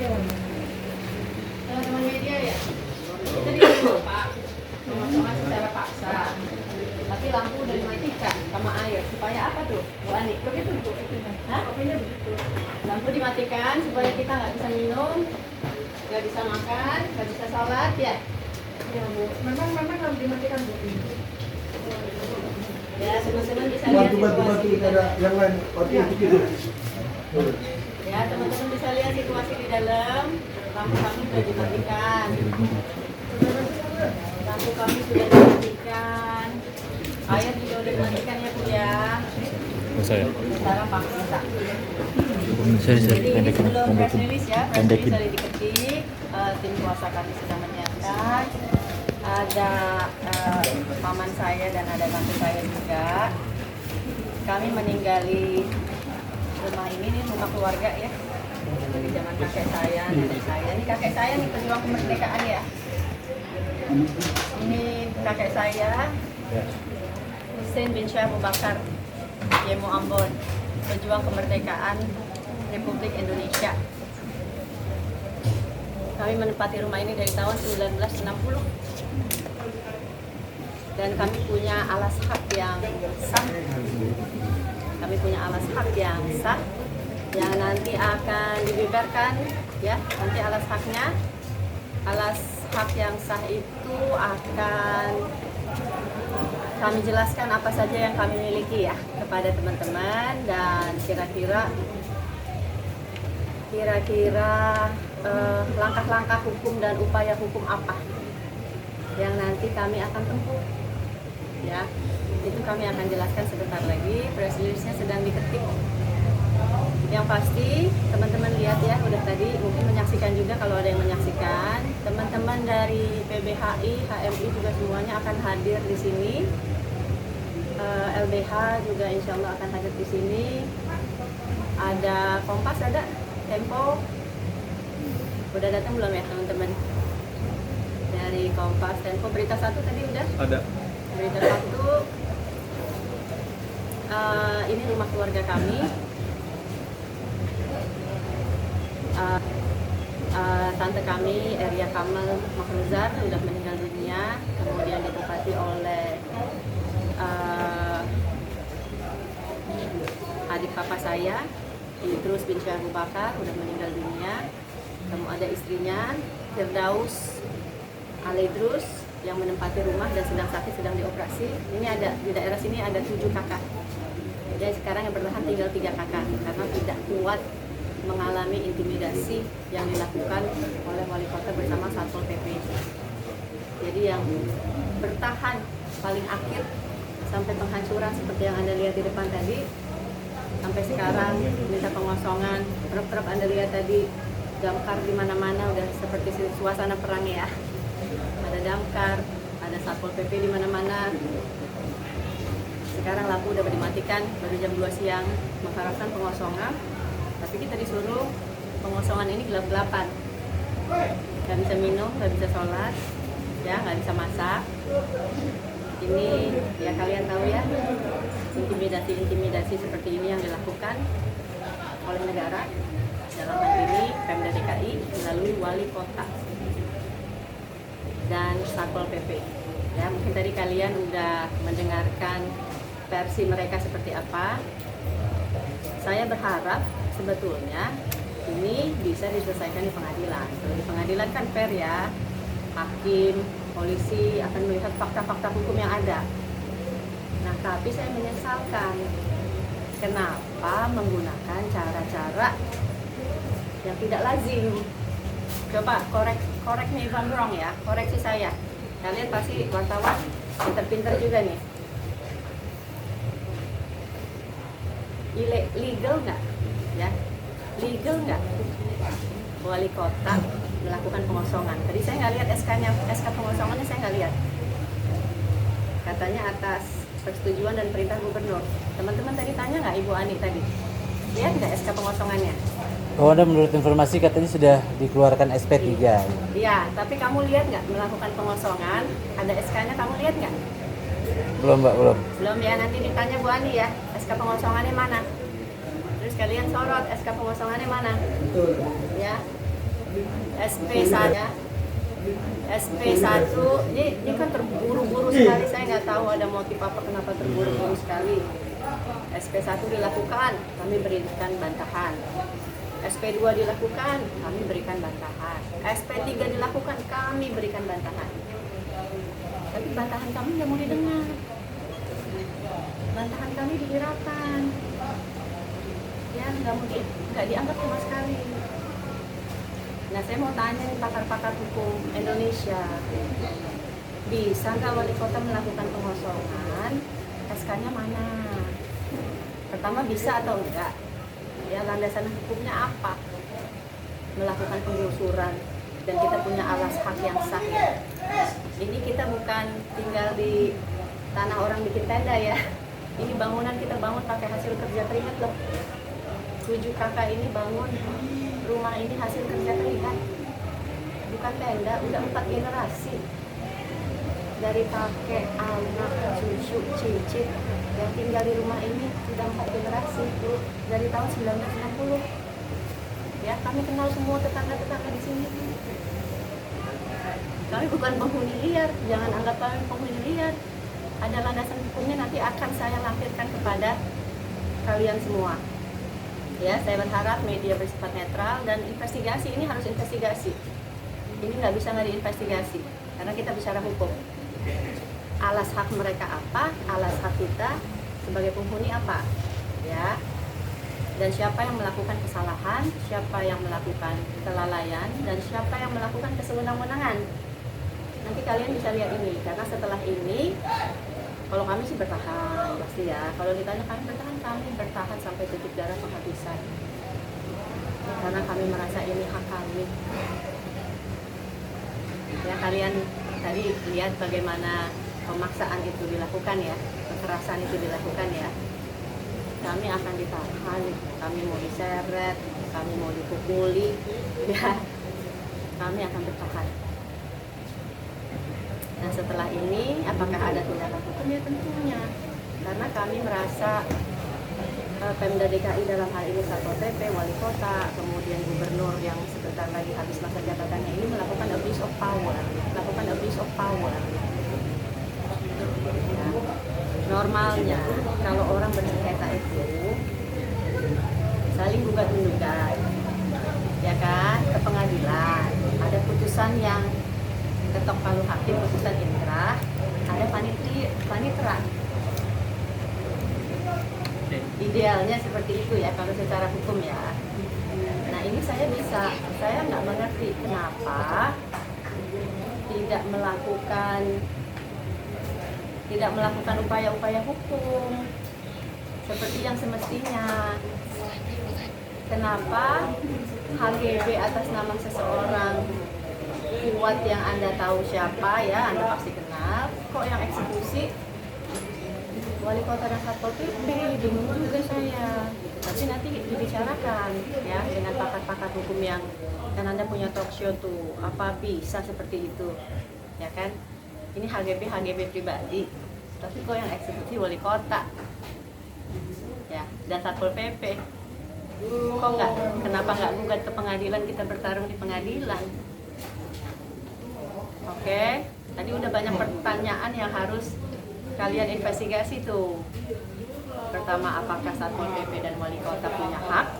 Teman-teman media ya, kita disuruh Pak pengosongan secara paksa. Tapi lampu udah dimatikan sama air. Supaya apa tuh, Bu Ani? Begitu Bu. Hah? Pokoknya begitu. Lampu dimatikan supaya kita nggak bisa minum, nggak bisa makan, nggak bisa sholat ya. Ya Bu, memang harus dimatikan Bu. Ya, teman-teman bisa lihat situasi di dalam. yang lain waktu itu. Ya, teman-teman bisa lihat situasi di dalam. Lampu kami sudah dimatikan. Lampu kami sudah dimatikan. Air juga sudah dimatikan ya Bu ya. Saya. Secara paksa. Sorry, Jadi ini pendekin, sebelum press pendekin, release ya, press pendekin. release tadi diketik, tim kuasa kami sedang menyiapkan. Ada paman saya dan ada tante saya juga. Kami meninggali rumah ini rumah keluarga ya. Dari zaman kakek saya, nenek saya. Ini kakek saya nih pejuang kemerdekaan ya. Ini kakek saya, Hussein bin Syekh Abu Bakar Yemo Ambon, pejuang kemerdekaan Republik Indonesia. Kami menempati rumah ini dari tahun 1960 dan kami punya alas hak yang sah. Kami punya alas hak yang sah yang nanti akan dibeberkan ya. Nanti alas hak yang sah itu akan kami jelaskan apa saja yang kami miliki ya kepada teman-teman, dan kira-kira langkah-langkah hukum dan upaya hukum apa yang nanti kami akan tempuh ya. Itu kami akan jelaskan sebentar lagi. Press release-nya sedang diketik. Yang pasti teman-teman lihat ya, udah tadi mungkin menyaksikan juga kalau ada yang menyaksikan. Teman-teman dari PBHI, HMI juga semuanya akan hadir di sini. LBH juga insya Allah akan hadir di sini. Ada Kompas, ada Tempo. Udah datang belum ya teman-teman? Dari Kompas, Tempo, Berita Satu tadi udah? Ada. Berita Satu. Ini rumah keluarga kami. Tante kami, Eria Kamal Mahruzar, sudah meninggal dunia. Kemudian ditempati oleh adik papa saya, Idrus bin Syekh Abu Bakar, sudah meninggal dunia. Kamu ada istrinya, Firdaus Al-Idrus, yang menempati rumah dan sedang sakit, sedang dioperasi. Ini ada di daerah sini ada 7 kakak. Jadi sekarang yang bertahan tinggal 3 kakak karena tidak kuat mengalami intimidasi yang dilakukan oleh wali kota bersama Satpol PP. Jadi yang bertahan paling akhir sampai penghancuran seperti yang Anda lihat di depan tadi, sampai sekarang minta pengosongan. Truk-truk Anda lihat tadi, damkar di mana-mana, udah seperti suasana perang ya. Ada damkar, ada Satpol PP di mana-mana. Sekarang lampu udah dimatikan, baru jam 2 siang mengharapkan pengosongan. Tapi kita disuruh pengosongan ini gelap-gelapan. Gak bisa minum, gak bisa sholat, ya nggak bisa masak. Ini ya kalian tahu ya, intimidasi seperti ini yang dilakukan oleh negara, dalam hal ini Pemda DKI melalui wali kota dan Satpol PP. Ya, mungkin tadi kalian udah mendengarkan versi mereka seperti apa. Saya berharap sebetulnya ini bisa diselesaikan di pengadilan. Kalau di pengadilan kan fair ya, hakim, polisi akan melihat fakta-fakta hukum yang ada. Nah, tapi saya menyesalkan kenapa menggunakan cara-cara yang tidak lazim. Coba korek me if I'm wrong ya, koreksi saya. Kalian pasti wartawan pinter-pinter juga nih. Legal nggak? Ya, legal nggak wali kota melakukan pengosongan? Tadi saya nggak lihat SK pengosongannya saya nggak lihat. Katanya atas persetujuan dan perintah gubernur. Teman-teman tadi tanya nggak Ibu Ani tadi? Lihat nggak SK pengosongannya? Oh, Anda menurut informasi katanya sudah dikeluarkan SP3. Iya, tapi kamu lihat nggak melakukan pengosongan? Ada SK-nya, kamu lihat nggak? Belum, Mbak, belum. Belum ya, nanti ditanya Bu Ani ya, SK pengosongannya mana? Terus kalian sorot SK pengosongannya mana? Ya. SP1 SP1 ini kan terburu-buru sekali, saya nggak tahu ada motif apa kenapa terburu-buru sekali. SP1 dilakukan, kami berikan bantahan. SP2 dilakukan, kami berikan bantahan. SP3 dilakukan, kami berikan bantahan. Tapi bantahan kami nggak mau didengar. Bantahan kami dihiraukan. Ya, nggak dianggap sama sekali. Nah, saya mau tanya nih pakar-pakar hukum Indonesia, bisa nggak wali kota melakukan pengosongan? SK-nya mana? Pertama, bisa atau enggak? Ya, landasan hukumnya apa? Melakukan penggusuran dan kita punya alas hak yang sah. Ini kita bukan tinggal di tanah orang bikin tenda ya. Ini bangunan kita bangun pakai hasil kerja keringat loh. 7 kakak ini bangun rumah ini hasil kerja keringat, bukan tenda. Udah 4 generasi, dari kakek, anak, cucu, cicit yang tinggal di rumah ini sudah 4 generasi dari tahun 1960. Ya, kami kenal semua tetangga-tetangga di sini. Kami bukan penghuni liar, jangan anggap kami penghuni liar. Ada landasan hukumnya, nanti akan saya lampirkan kepada kalian semua. Ya, saya berharap media bersifat netral dan investigasi ini harus investigasi. Ini nggak bisa nggak diinvestigasi karena kita bicara hukum. Alas hak mereka apa? Alas hak kita sebagai penghuni apa? Ya. Dan siapa yang melakukan kesalahan, siapa yang melakukan kelalaian, dan siapa yang melakukan kesewenang-wenangan. Nanti kalian bisa lihat ini, karena setelah ini, kalau kami sih bertahan, pasti ya. Kalau ditanya kami bertahan sampai titik darah penghabisan. Karena kami merasa ini hak kami. Ya, kalian tadi lihat bagaimana pemaksaan itu dilakukan ya, kekerasan itu dilakukan ya. Kami akan ditahan, kami mau diseret, kami mau dipukuli, ya, kami akan bertahan. Nah, setelah ini, apakah ada tindakan hukum? Ya tentunya, karena kami merasa Pemda DKI dalam hal ini Satpol PP, Wali Kota, kemudian Gubernur yang sebentar lagi habis masa jabatannya ini melakukan abuse of power, Ya. Normalnya kalau orang bersengketa itu saling gugat menggugat, ya kan, ke pengadilan. Ada putusan yang ketok palu hakim, putusan inkrah, ada panitera. Idealnya seperti itu ya kalau secara hukum ya. Nah, ini saya nggak mengerti kenapa tidak melakukan upaya-upaya hukum seperti yang semestinya. Kenapa HGB atas nama seseorang kuat yang Anda tahu siapa ya, Anda pasti kenal, kok yang eksekusi Wali Kota dan Satpol PP? Bingung juga saya. Tapi nanti dibicarakan ya dengan pakar-pakar hukum yang, kan Anda punya talk show tuh, apa bisa seperti itu, ya kan? Ini HGB pribadi, tapi kok yang eksekusi Wali Kota, ya, dan Satpol PP. Kok nggak? Kenapa nggak gugat ke pengadilan, kita bertarung di pengadilan? Oke, tadi udah banyak pertanyaan yang harus kalian investigasi tuh. Pertama, apakah Satpol PP dan Wali Kota punya hak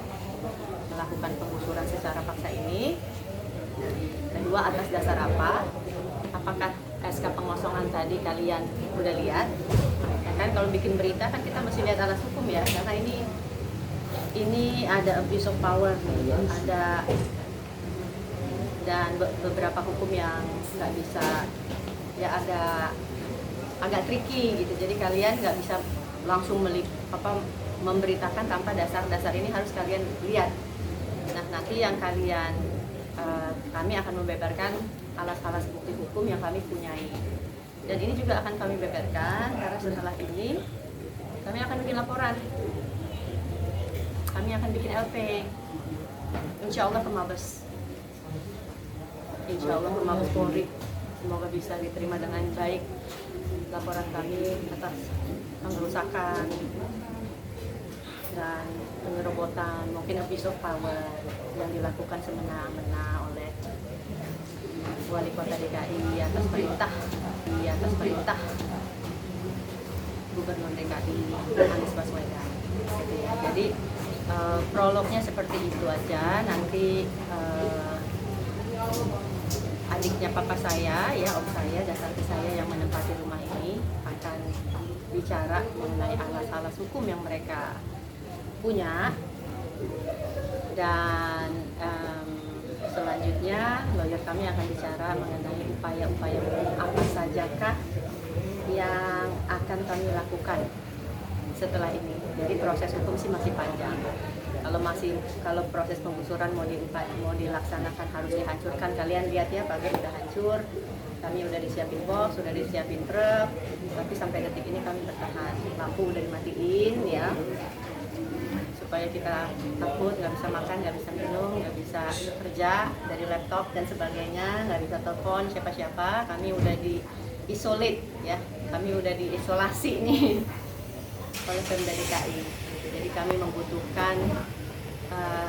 melakukan penggusuran secara paksa ini? Kedua, atas dasar apa? Apakah SK pengosongan tadi kalian udah lihat? Ya kan, kalau bikin berita kan kita mesti lihat alas hukum ya, karena ini ada abuse of power nih, ada dan beberapa hukum yang nggak bisa, ya ada agak tricky gitu. Jadi kalian nggak bisa langsung memberitakan tanpa dasar-dasar ini, harus kalian lihat. Nah, nanti yang kami akan membeberkan alas-alas bukti hukum yang kami punyai. Dan ini juga akan kami beberkan karena setelah ini kami akan bikin laporan. Kami akan bikin LP. Insya Allah ke Mabes. Insya Allah ke Mabes Polri. Semoga bisa diterima dengan baik laporan kami atas pengerusakan dan penyerobotan, mungkin abuse of power yang dilakukan semena-mena oleh wali kota DKI atas perintah Gubernur DKI Anies Baswedan. Gitu ya. Jadi prolognya seperti itu aja. Nanti adiknya papa saya, ya om saya dan tante saya yang menempati rumah ini akan bicara mengenai alas-alas hukum yang mereka punya. Dan selanjutnya lawyer kami akan bicara mengenai upaya-upaya hukum apa sajakah yang akan kami lakukan setelah ini. Jadi proses hukum sih masih panjang. Kalau proses penggusuran mau dilaksanakan harus dihancurkan. Kalian lihat ya, pagar udah hancur. Kami udah disiapin box, udah disiapin truk, tapi sampai detik ini kami bertahan. Lampu udah dimatiin ya, supaya kita takut, nggak bisa makan, nggak bisa minum, nggak bisa kerja dari laptop dan sebagainya, nggak bisa telepon siapa-siapa. Kami udah di-isolate ya, kami udah diisolasi nih oleh Pemda DKI. Jadi kami membutuhkan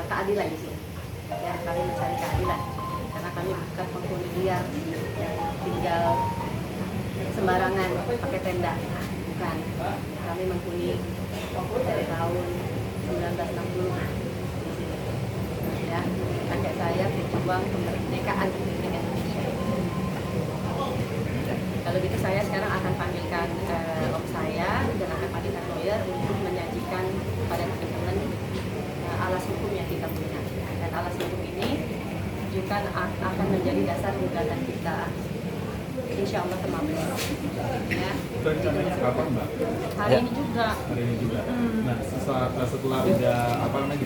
keadilan di sini. Ya, kami mencari keadilan karena kami bukan penghuni liar yang tinggal sembarangan pakai tenda, bukan. Kami menghuni dari tahun 1960 di sini. Ya, kakek saya berjuang kemerdekaan Republik Indonesia. Kalau gitu saya sekarang akan panggilkan om saya dan akan panggilkan lawyer untuk menyajikan pada teman-teman alas hukum yang kita punya. Dan alas hukum ini juga akan menjadi dasar gugatan kita. Insya Allah ke Mabes. Ya. Itu rencananya kapan, Mbak? Hari ini juga. Hari ini juga. Nah, setelah udah apa namanya